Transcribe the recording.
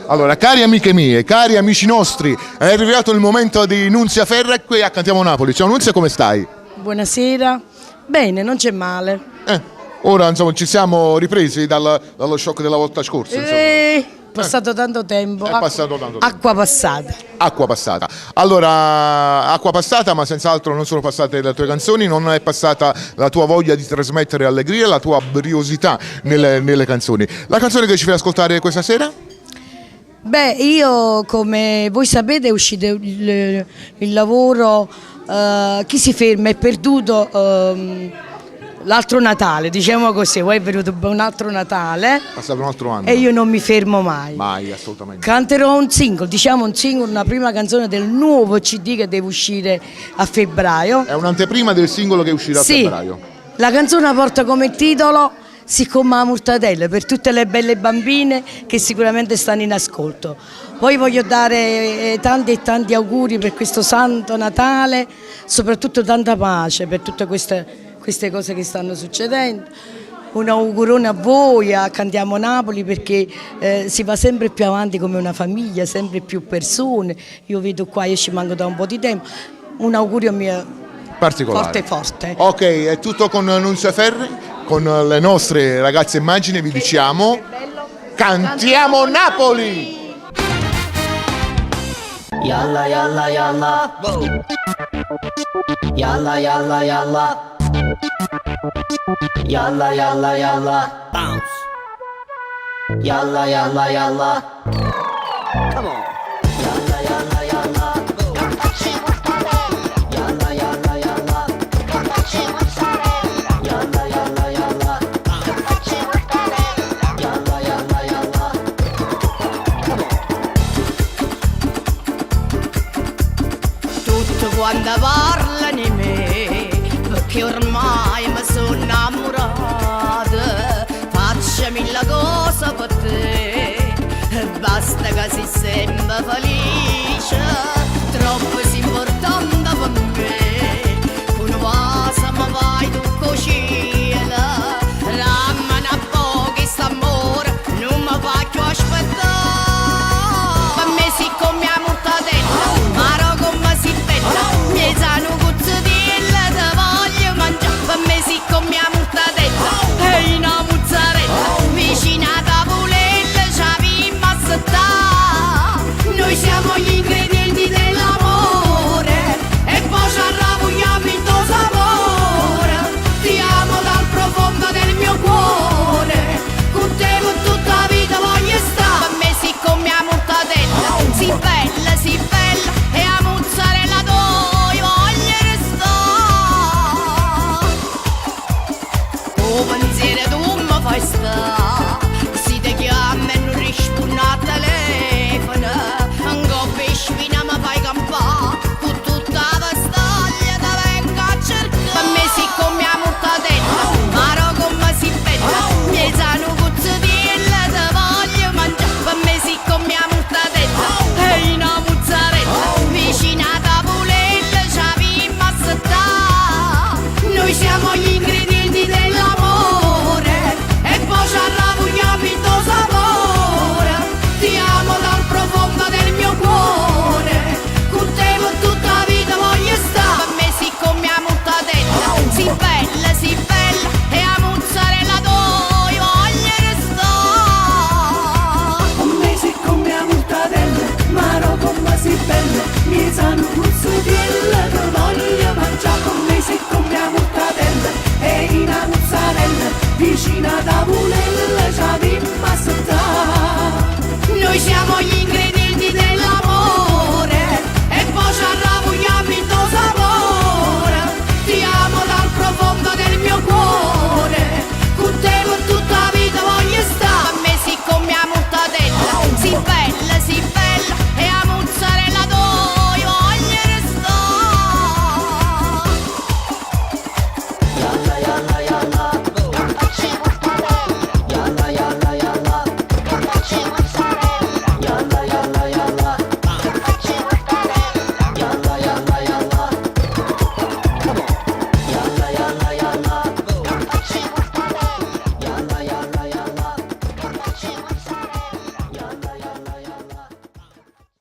Allora, cari amiche mie, cari amici nostri, è arrivato il momento di Nunzia Ferra e qui a Cantiamo Napoli. Ciao Nunzia, come stai? Buonasera, bene, non c'è male. Ora insomma ci siamo ripresi dallo shock della volta scorsa. Insomma. È passato tanto tempo. È passato tanto tempo. Acqua passata. Acqua passata. Allora, acqua passata, ma senz'altro non sono passate le tue canzoni, non è passata la tua voglia di trasmettere allegria, la tua briosità nelle canzoni. La canzone che ci fai ascoltare questa sera? Beh, io come voi sapete è uscito il lavoro Chi si ferma è perduto l'altro Natale, diciamo così, poi è venuto un altro Natale. È passato un altro anno. E io non mi fermo mai. Mai, assolutamente. Canterò un single, diciamo un single, una prima canzone del nuovo CD che deve uscire a febbraio. È un'anteprima del singolo che uscirà a febbraio. La canzone porta come titolo Siccome a Mortadella, per tutte le belle bambine che sicuramente stanno in ascolto. Poi voglio dare tanti e tanti auguri per questo Santo Natale, soprattutto tanta pace per tutte queste cose che stanno succedendo. Un augurone a voi, a Cantiamo Napoli, perché si va sempre più avanti come una famiglia, sempre più persone. Io vedo qua, io ci manco da un po' di tempo. Un augurio mio particolare. Forte. Ok, è tutto con Nunzia Ferri, con le nostre ragazze immagini vi diciamo Cantiamo Napoli! Yalla yalla yalla, yalla yalla yalla, yalla yalla yalla, bounce, yalla yalla yalla, come on. Yalla yalla yalla, yalla yalla yalla, yalla yalla yalla, yalla yalla yalla, come on. Tutto quando parlano di me, perché ormai mi sono innamorata. Faccio mille cose per te, basta che sei sempre felice.